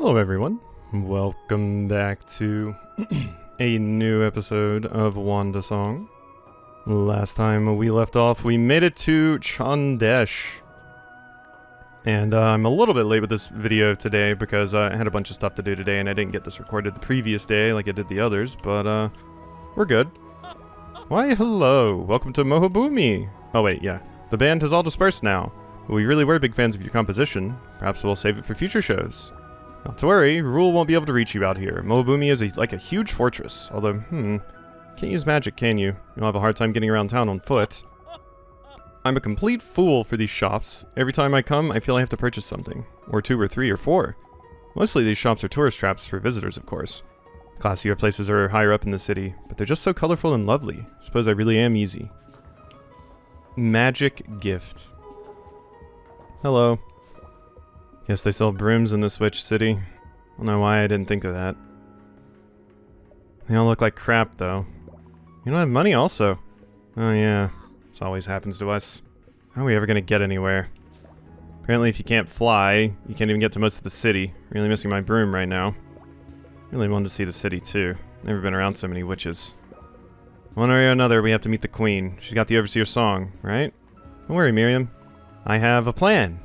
Hello everyone, welcome back to a new episode of Wandersong. Last time we left off, we made it to Chandesh. And I'm a little bit late with this video today because I had a bunch of stuff to do today and I didn't get this recorded the previous day like I did the others, but we're good. Why hello, welcome to Mohobumi. Oh wait, yeah, the band has all dispersed now. We really were big fans of your composition. Perhaps we'll save it for future shows. Not to worry, Rule won't be able to reach you out here. Mohobumi is like a huge fortress. Although, can't use magic, can you? You'll have a hard time getting around town on foot. I'm a complete fool for these shops. Every time I come, I feel I have to purchase something. Or 2 or 3 or 4. Mostly these shops are tourist traps for visitors, of course. Classier places are higher up in the city, but they're just so colorful and lovely. Suppose I really am easy. Magic gift. Hello. Yes, they sell brooms in this witch city. I don't know why I didn't think of that. They all look like crap, though. You don't have money also. Oh yeah, this always happens to us. How are we ever gonna get anywhere? Apparently if you can't fly, you can't even get to most of the city. Really missing my broom right now. Really wanted to see the city too. Never been around so many witches. One way or another, we have to meet the queen. She's got the overseer's song, right? Don't worry, Miriam. I have a plan.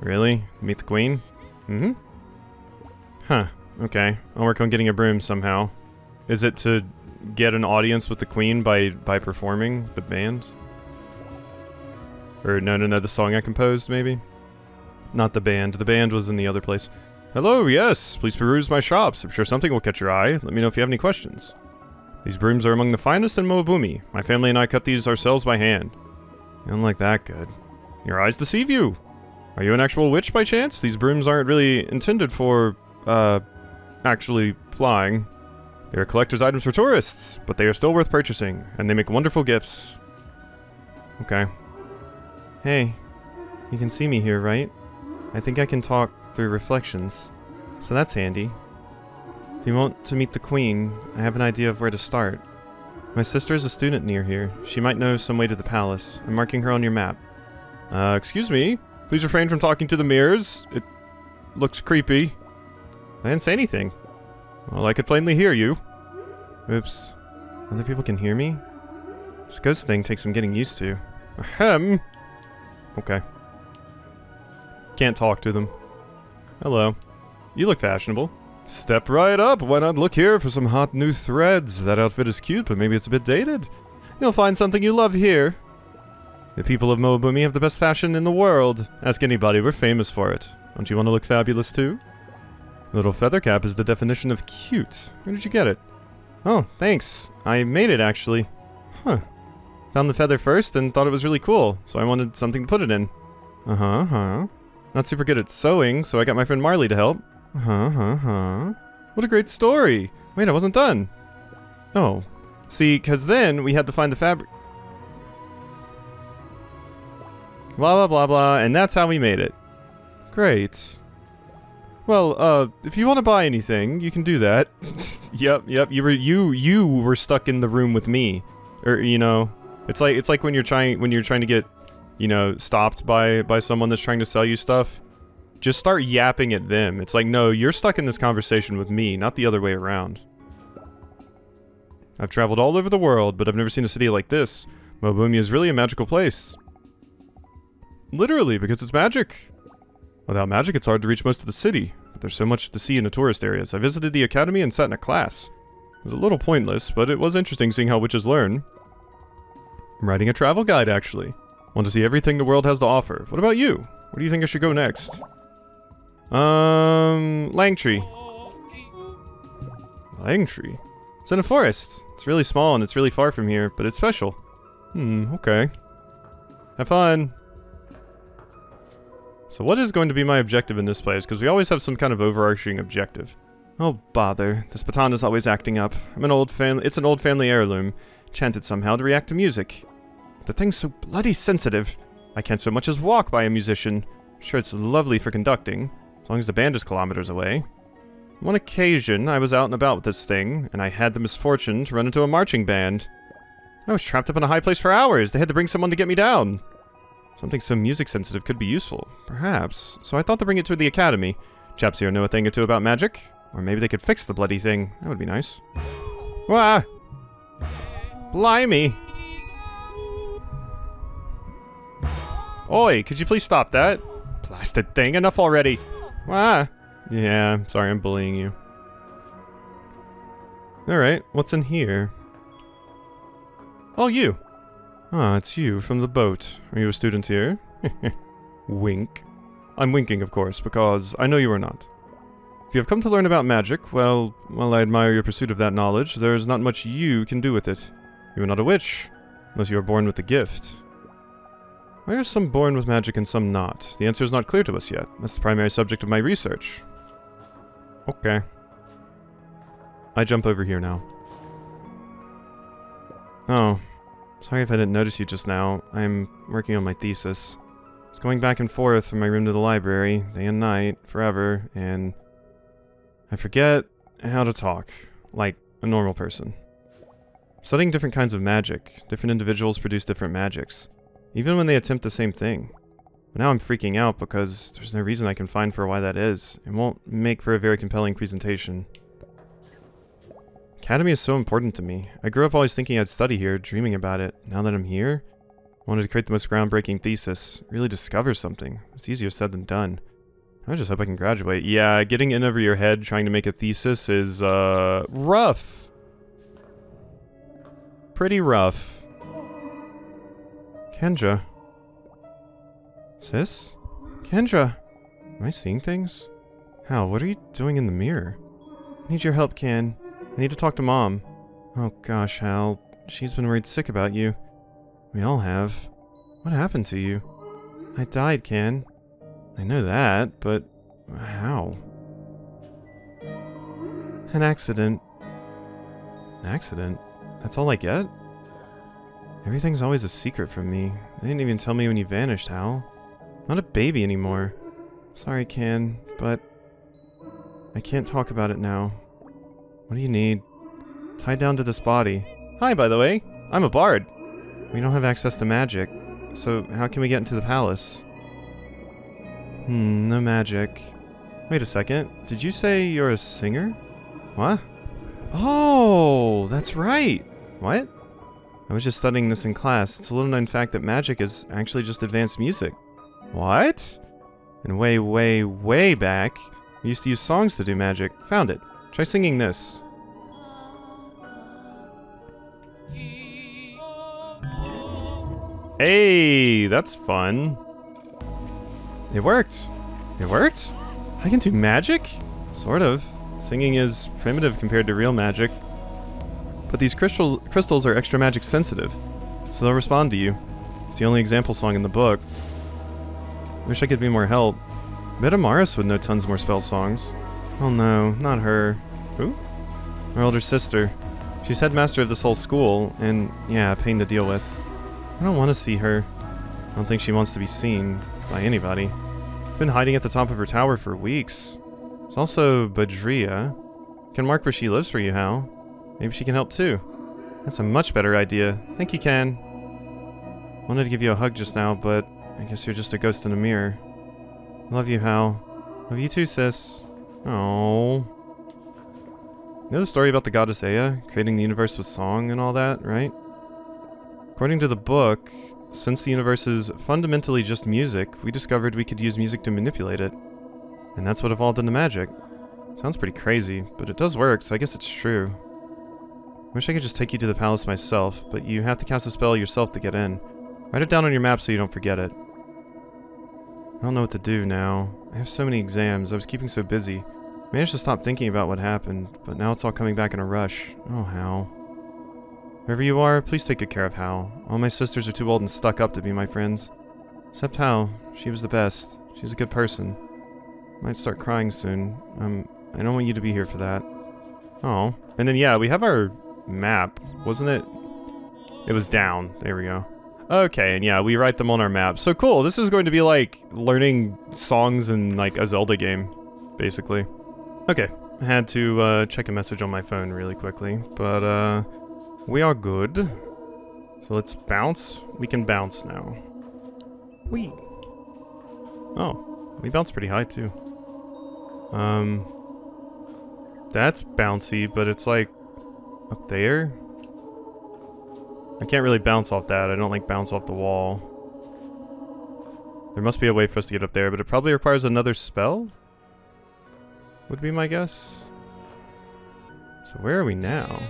Really? Meet the queen? Mm-hmm. Huh. Okay. I'll work on getting a broom somehow. Is it to get an audience with the queen by performing the band? Or no, the song I composed, maybe? Not the band. The band was in the other place. Hello, yes. Please peruse my shops. I'm sure something will catch your eye. Let me know if you have any questions. These brooms are among the finest in Mohobumi. My family and I cut these ourselves by hand. You don't like that good. Your eyes deceive you. Are you an actual witch by chance? These brooms aren't really intended for, actually flying. They are collector's items for tourists, but they are still worth purchasing, and they make wonderful gifts. Okay. Hey, you can see me here, right? I think I can talk through reflections, so that's handy. If you want to meet the queen, I have an idea of where to start. My sister is a student near here. She might know some way to the palace. I'm marking her on your map. Excuse me? Please refrain from talking to the mirrors. It looks creepy. I didn't say anything. Well, I could plainly hear you. Oops. Other people can hear me? This ghost thing takes some getting used to. Ahem. Okay. Can't talk to them. Hello. You look fashionable. Step right up. Why not look here for some hot new threads? That outfit is cute, but maybe it's a bit dated. You'll find something you love here. The people of Mohobumi have the best fashion in the world. Ask anybody, we're famous for it. Don't you want to look fabulous too? Little feather cap is the definition of cute. Where did you get it? Oh, thanks. I made it actually. Huh. Found the feather first and thought it was really cool, so I wanted something to put it in. Not super good at sewing, so I got my friend Marley to help. What a great story. Wait, I wasn't done. Oh. See, cause then we had to find the fabric. Blah, blah, blah, blah, and that's how we made it. Great. Well, if you want to buy anything, you can do that. Yep, you were stuck in the room with me. Or, you know, it's like when you're trying to get, you know, stopped by someone that's trying to sell you stuff. Just start yapping at them. It's like, no, you're stuck in this conversation with me, not the other way around. I've traveled all over the world, but I've never seen a city like this. Mohobumi is really a magical place. Literally, because it's magic. Without magic, it's hard to reach most of the city, but there's so much to see in the tourist areas. I visited the academy and sat in a class. It was a little pointless, but it was interesting seeing how witches learn. I'm writing a travel guide, actually. Want to see everything the world has to offer. What about you? Where do you think I should go next? Langtree. Langtree? It's in a forest. It's really small and it's really far from here, but it's special. Okay. Have fun. So what is going to be my objective in this place? Because we always have some kind of overarching objective. Oh, bother. This baton is always acting up. It's an old family heirloom. Chanted somehow to react to music. The thing's so bloody sensitive. I can't so much as walk by a musician. I'm sure it's lovely for conducting, as long as the band is kilometers away. One occasion, I was out and about with this thing, and I had the misfortune to run into a marching band. I was trapped up in a high place for hours. They had to bring someone to get me down. Something so music sensitive could be useful, perhaps. So I thought to bring it to the academy. Chaps here know a thing or two about magic. Or maybe they could fix the bloody thing. That would be nice. Wah! Blimey! Oi, could you please stop that? Blasted thing, enough already! Wah! Yeah, sorry I'm bullying you. Alright, what's in here? Oh, you! Ah, it's you from the boat. Are you a student here? Wink. I'm winking, of course, because I know you are not. If you have come to learn about magic, well, I admire your pursuit of that knowledge. There's not much you can do with it. You are not a witch, unless you are born with the gift. Why are some born with magic and some not? The answer is not clear to us yet. That's the primary subject of my research. Okay. I jump over here now. Oh. Sorry if I didn't notice you just now. I'm working on my thesis. I was going back and forth from my room to the library, day and night, forever, and I forget how to talk, like a normal person. Studying different kinds of magic, different individuals produce different magics, even when they attempt the same thing. But now I'm freaking out because there's no reason I can find for why that is. It won't make for a very compelling presentation. Academy is so important to me. I grew up always thinking I'd study here, dreaming about it. Now that I'm here, I wanted to create the most groundbreaking thesis, really discover something. It's easier said than done. I just hope I can graduate. Yeah, getting in over your head trying to make a thesis is, rough. Pretty rough. Kendra. Sis? Kendra! Am I seeing things? Hal, what are you doing in the mirror? I need your help, Ken. I need to talk to Mom. Oh gosh, Hal. She's been worried sick about you. We all have. What happened to you? I died, Ken. I know that, but how? An accident. An accident? That's all I get? Everything's always a secret from me. They didn't even tell me when you vanished, Hal. I'm not a baby anymore. Sorry, Ken, but I can't talk about it now. What do you need? Tied down to this body. Hi, by the way. I'm a bard. We don't have access to magic, so how can we get into the palace? No magic. Wait a second. Did you say you're a singer? What? Oh, that's right. What? I was just studying this in class. It's a little known fact that magic is actually just advanced music. What? And way, way, way back, we used to use songs to do magic. Found it. Try singing this. Hey, that's fun. It worked. It worked? I can do magic? Sort of. Singing is primitive compared to real magic. But these crystals are extra magic sensitive, so they'll respond to you. It's the only example song in the book. Wish I could be more help. I bet Amaris would know tons more spell songs. Oh no, not her. Who? Her older sister. She's headmaster of this whole school, and yeah, a pain to deal with. I don't want to see her. I don't think she wants to be seen by anybody. Been hiding at the top of her tower for weeks. There's also Badria. Can mark where she lives for you, Hal. Maybe she can help too. That's a much better idea. Thank you, Ken. Wanted to give you a hug just now, but I guess you're just a ghost in a mirror. Love you, Hal. Love you too, sis. Oh. You know the story about the goddess Ea, creating the universe with song and all that, right? According to the book, since the universe is fundamentally just music, we discovered we could use music to manipulate it. And that's what evolved into magic. Sounds pretty crazy, but it does work, so I guess it's true. Wish I could just take you to the palace myself, but you have to cast a spell yourself to get in. Write it down on your map so you don't forget it. I don't know what to do now. I have so many exams, I was keeping so busy. Managed to stop thinking about what happened, but now it's all coming back in a rush. Oh, Hal. Wherever you are, please take good care of Hal. All my sisters are too old and stuck up to be my friends. Except Hal. She was the best. She's a good person. Might start crying soon. I don't want you to be here for that. Oh. And then, yeah, we have our map, wasn't it? It was down. There we go. Okay, and yeah, we write them on our map. So cool, this is going to be like learning songs in like a Zelda game, basically. Okay, I had to check a message on my phone really quickly, but we are good. So let's bounce. We can bounce now. Whee! Oh, we bounce pretty high too. That's bouncy, but it's like up there? I can't really bounce off that. I don't like bounce off the wall. There must be a way for us to get up there, but it probably requires another spell? Would be my guess. So where are we now?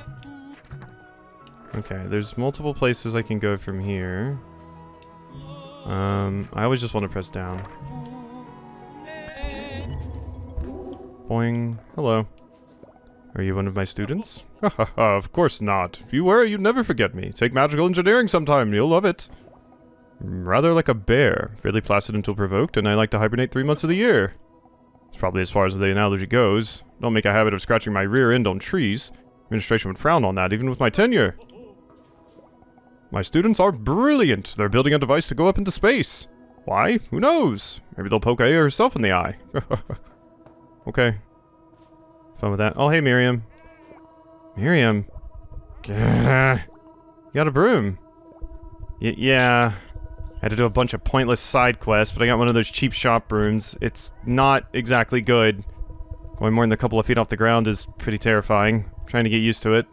Okay, there's multiple places I can go from here. I always just want to press down. Boing. Hello. Are you one of my students? Hahaha, of course not. If you were, you'd never forget me. Take magical engineering sometime, you'll love it. Rather like a bear. Fairly placid until provoked, and I like to hibernate 3 months of the year. It's probably as far as the analogy goes. Don't make a habit of scratching my rear end on trees. Administration would frown on that, even with my tenure. My students are brilliant. They're building a device to go up into space. Why? Who knows? Maybe they'll poke Aya herself in the eye. Okay. Fun with that. Oh, hey, Miriam. Miriam. You got a broom. Yeah. I had to do a bunch of pointless side quests, but I got one of those cheap shop brooms. It's not exactly good. Going more than a couple of feet off the ground is pretty terrifying. I'm trying to get used to it.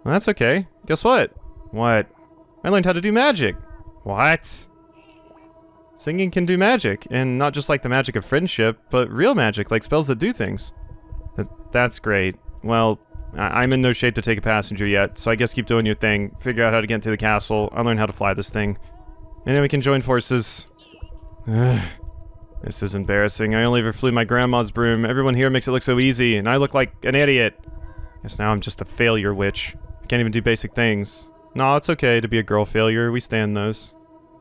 Well, that's okay. Guess what? What? I learned how to do magic. What? Singing can do magic, and not just like the magic of friendship, but real magic, like spells that do things. That's great. Well, I'm in no shape to take a passenger yet, so I guess keep doing your thing. Figure out how to get into the castle. I'll learn how to fly this thing. And then we can join forces. This is embarrassing. I only ever flew my grandma's broom. Everyone here makes it look so easy, and I look like an idiot. Guess now I'm just a failure witch. I can't even do basic things. No, it's okay to be a girl failure. We stand those.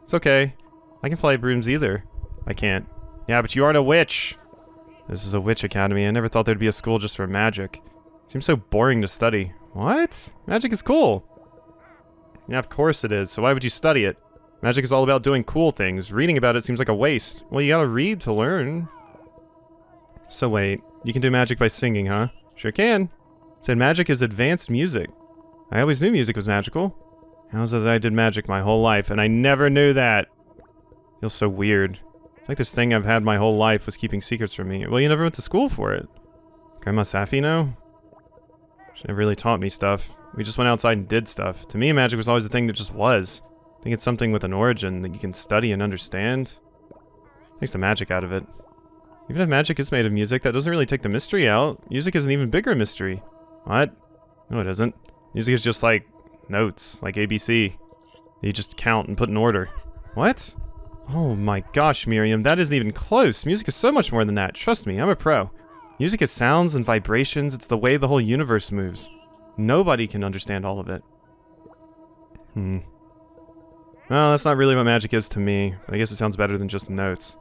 It's okay. I can fly brooms either. I can't. Yeah, but you aren't a witch. This is a witch academy. I never thought there'd be a school just for magic. Seems so boring to study. What? Magic is cool. Yeah, of course it is. So why would you study it? Magic is all about doing cool things. Reading about it seems like a waste. Well, you gotta read to learn. So wait, you can do magic by singing, huh? Sure can. It said magic is advanced music. I always knew music was magical. How's it that I did magic my whole life and I never knew that? Feels so weird. It's like this thing I've had my whole life was keeping secrets from me. Well, you never went to school for it. Grandma Safi know? She never really taught me stuff. We just went outside and did stuff. To me, magic was always a thing that just was. I think it's something with an origin that you can study and understand. Takes the magic out of it. Even if magic is made of music, that doesn't really take the mystery out. Music is an even bigger mystery. What? No, it isn't. Music is just like notes, like ABC. You just count and put in order. What? Oh my gosh, Miriam, that isn't even close. Music is so much more than that. Trust me, I'm a pro. Music is sounds and vibrations. It's the way the whole universe moves. Nobody can understand all of it. Well, that's not really what magic is to me, but I guess it sounds better than just notes.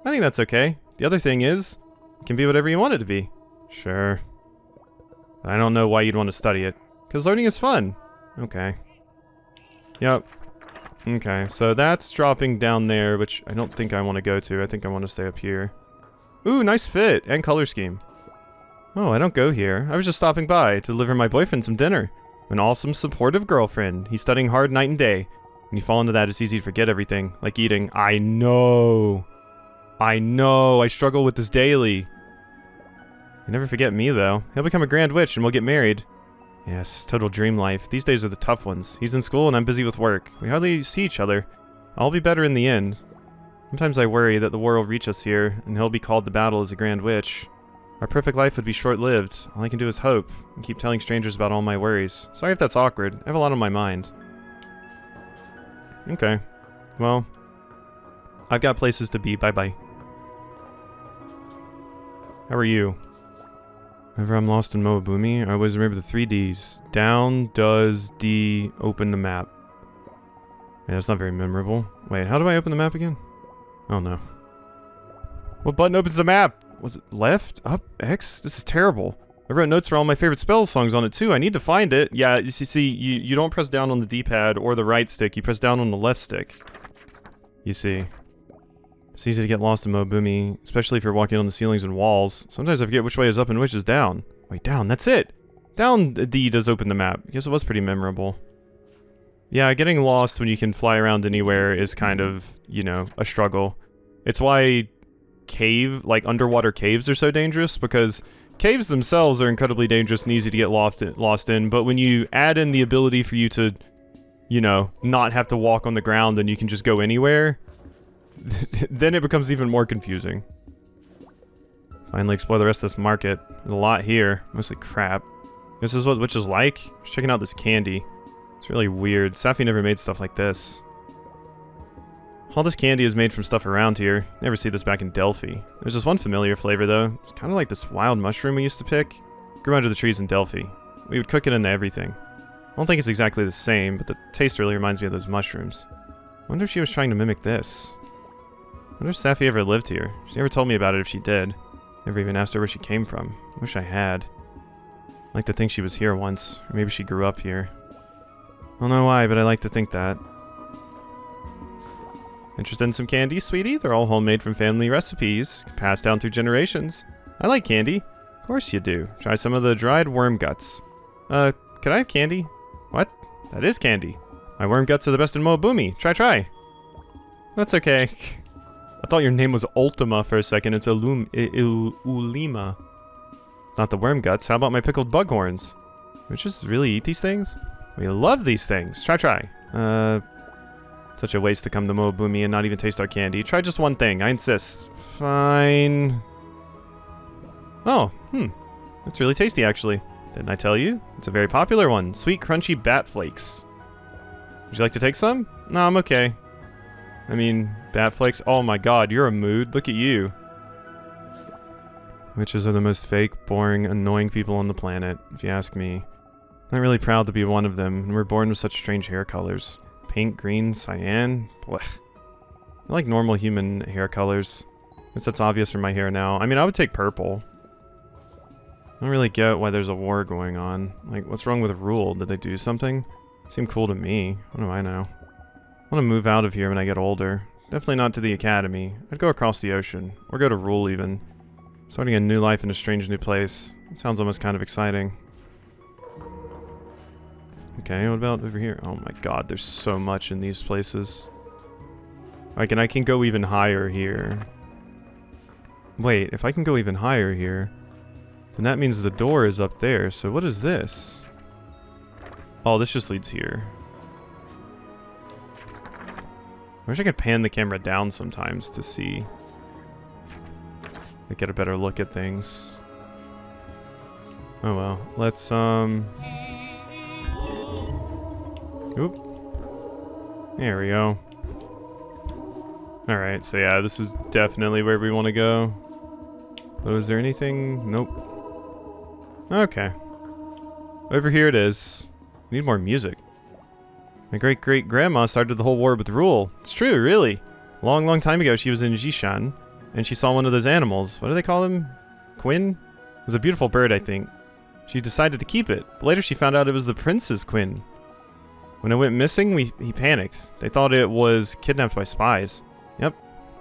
I think that's okay. The other thing is, it can be whatever you want it to be. Sure. But I don't know why you'd want to study it. Because learning is fun. Okay. Yep. Okay, so that's dropping down there, which I don't think I want to go to. I think I want to stay up here. Ooh, nice fit and color scheme. Oh, I don't go here. I was just stopping by to deliver my boyfriend some dinner. An awesome, supportive girlfriend. He's studying hard night and day. When you fall into that, it's easy to forget everything, like eating. I know. I struggle with this daily. You never forget me, though. He'll become a grand witch and we'll get married. Yes, total dream life. These days are the tough ones. He's in school and I'm busy with work. We hardly see each other. I'll be better in the end. Sometimes I worry that the war will reach us here, and he'll be called to battle as a grand witch. Our perfect life would be short-lived. All I can do is hope, and keep telling strangers about all my worries. Sorry if that's awkward. I have a lot on my mind. Okay. Well, I've got places to be. Bye-bye. How are you? Whenever I'm lost in Moabumi, I always remember the 3 Ds. Down, does, D, open the map. Yeah, that's not very memorable. Wait, how do I open the map again? Oh no. What button opens the map? Was it left? Up? X? This is terrible. I wrote notes for all my favorite spell songs on it too. I need to find it. Yeah, you see, you don't press down on the D-pad or the right stick. You press down on the left stick. You see. It's easy to get lost in Moabumi, especially if you're walking on the ceilings and walls. Sometimes I forget which way is up and which is down. Wait, down, that's it! Down D does open the map. I guess it was pretty memorable. Yeah, getting lost when you can fly around anywhere is kind of, you know, a struggle. It's why cave, like underwater caves are so dangerous, because caves themselves are incredibly dangerous and easy to get lost in, but when you add in the ability for you to, you know, not have to walk on the ground and you can just go anywhere, then it becomes even more confusing. Finally explore the rest of this market. There's a lot here, mostly crap. This is what witches like. Just checking out this candy. It's really weird. Safi never made stuff like this. All this candy is made from stuff around here. Never see this back in Delphi. There's this one familiar flavor though. It's kind of like this wild mushroom we used to pick. Grew under the trees in Delphi. We would cook it into everything. I don't think it's exactly the same, but the taste really reminds me of those mushrooms. I wonder if she was trying to mimic this. I wonder if Safi ever lived here. She never told me about it if she did. Never even asked her where she came from. Wish I had. I like to think she was here once, or maybe she grew up here. I don't know why, but I like to think that. Interested in some candy, sweetie? They're all homemade from family recipes, passed down through generations. I like candy. Of course you do. Try some of the dried worm guts. Can I have candy? What? That is candy. My worm guts are the best in Moabumi. Try. That's okay. I thought your name was Ultima for a second. It's Ulima. Not the worm guts. How about my pickled bug horns? We just really eat these things? We love these things. Try. Such a waste to come to Moabumi and not even taste our candy. Try just one thing. I insist. Fine. Oh, It's really tasty, actually. Didn't I tell you? It's a very popular one. Sweet, crunchy bat flakes. Would you like to take some? No, I'm okay. I mean, bat flakes. Oh my god, you're a mood. Look at you. Witches are the most fake, boring, annoying people on the planet, if you ask me. I'm not really proud to be one of them, and we're born with such strange hair colors. Pink, green, cyan. Blech. I like normal human hair colors. I guess that's obvious for my hair now. I mean, I would take purple. I don't really get why there's a war going on. Like, what's wrong with Rule? Did they do something? Seemed cool to me. What do I know? I want to move out of here when I get older. Definitely not to the academy. I'd go across the ocean. Or go to Rule, even. Starting a new life in a strange new place. It sounds almost kind of exciting. Okay, what about over here? Oh my god, there's so much in these places. Like, and I can go even higher here. Wait, if I can go even higher here, then that means the door is up there. So what is this? Oh, this just leads here. I wish I could pan the camera down sometimes to see. Like, get a better look at things. Oh well, let's Oop. There we go. Alright, so yeah, this is definitely where we want to go. Oh, is there anything? Nope. Okay. Over here it is. We need more music. My great-great-grandma started the whole war with Rule. It's true, really. Long time ago, she was in Jishan, and she saw one of those animals. What do they call them? Quinn? It was a beautiful bird, I think. She decided to keep it, but later she found out it was the prince's Quinn. When it went missing, he panicked. They thought it was kidnapped by spies. Yep.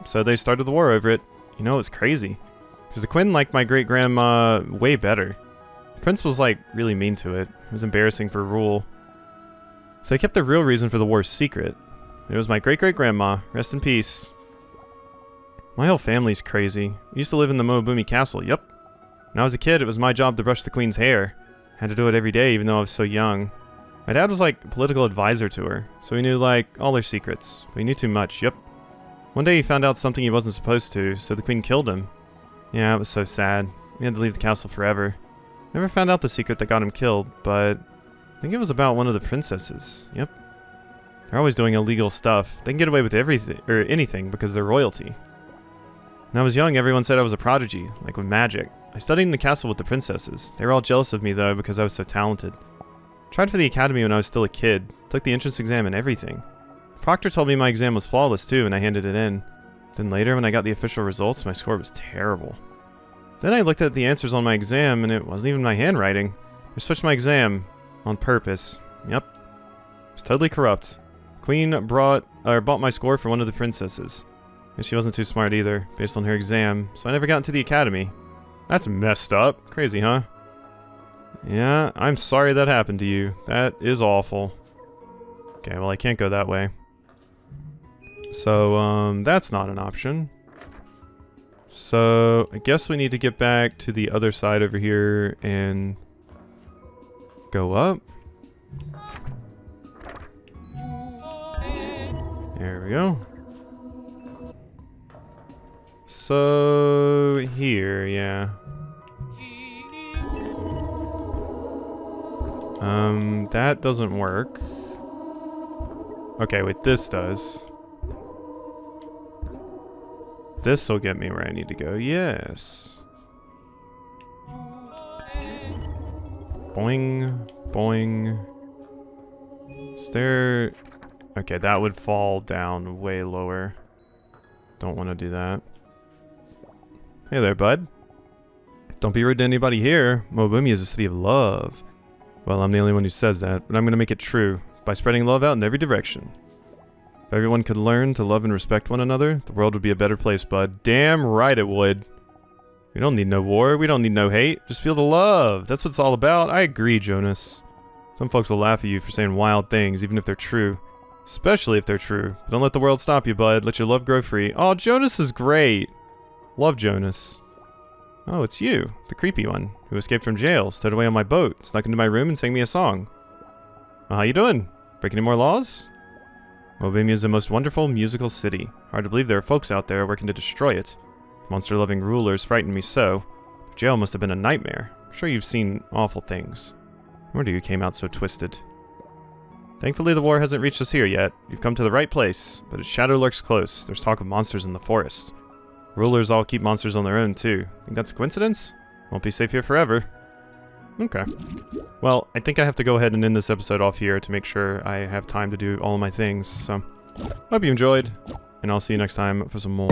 So they started the war over it. You know, it's crazy. Because the Quinn liked my great-grandma way better. The prince was, like, really mean to it. It was embarrassing for Rule. So they kept the real reason for the war secret. It was my great-great-grandma. Rest in peace. My whole family's crazy. We used to live in the Moabumi castle. Yep. When I was a kid, it was my job to brush the queen's hair. I had to do it every day, even though I was so young. My dad was like a political advisor to her, so he knew like all her secrets, but he knew too much, yep. One day he found out something he wasn't supposed to, so the queen killed him. Yeah, it was so sad. We had to leave the castle forever. Never found out the secret that got him killed, but I think it was about one of the princesses, yep. They're always doing illegal stuff. They can get away with everything, or anything, because they're royalty. When I was young, everyone said I was a prodigy, like with magic. I studied in the castle with the princesses. They were all jealous of me though, because I was so talented. Tried for the academy when I was still a kid. Took the entrance exam and everything. The proctor told me my exam was flawless too, and I handed it in. Then later, when I got the official results, my score was terrible. Then I looked at the answers on my exam, and it wasn't even my handwriting. I switched my exam. On purpose. Yep. It was totally corrupt. Queen bought my score for one of the princesses. And she wasn't too smart either, based on her exam, so I never got into the academy. That's messed up. Crazy, huh? Yeah, I'm sorry that happened to you. That is awful. Okay, well I can't go that way. So, that's not an option. So, I guess we need to get back to the other side over here and go up. There we go. So, here, yeah. That doesn't work. Okay, wait, this does. This'll get me where I need to go, yes. Boing, boing. Is there... Okay, that would fall down way lower. Don't want to do that. Hey there, bud. Don't be rude to anybody here. Mobumi is a city of love. Well, I'm the only one who says that, but I'm going to make it true by spreading love out in every direction. If everyone could learn to love and respect one another, the world would be a better place, bud. Damn right it would. We don't need no war. We don't need no hate. Just feel the love. That's what it's all about. I agree, Jonas. Some folks will laugh at you for saying wild things, even if they're true. Especially if they're true. But don't let the world stop you, bud. Let your love grow free. Oh, Jonas is great. Love Jonas. Oh, it's you, the creepy one, who escaped from jail, stowed away on my boat, snuck into my room and sang me a song. Well, how you doing? Breaking any more laws? Mobimi is the most wonderful musical city. Hard to believe there are folks out there working to destroy it. Monster-loving rulers frighten me so. Jail must have been a nightmare. I'm sure you've seen awful things. No wonder you came out so twisted. Thankfully the war hasn't reached us here yet. You've come to the right place, but its shadow lurks close. There's talk of monsters in the forest. Rulers all keep monsters on their own, too. Think that's a coincidence? Won't be safe here forever. Okay. Well, I think I have to go ahead and end this episode off here to make sure I have time to do all of my things, so... Hope you enjoyed, and I'll see you next time for some more.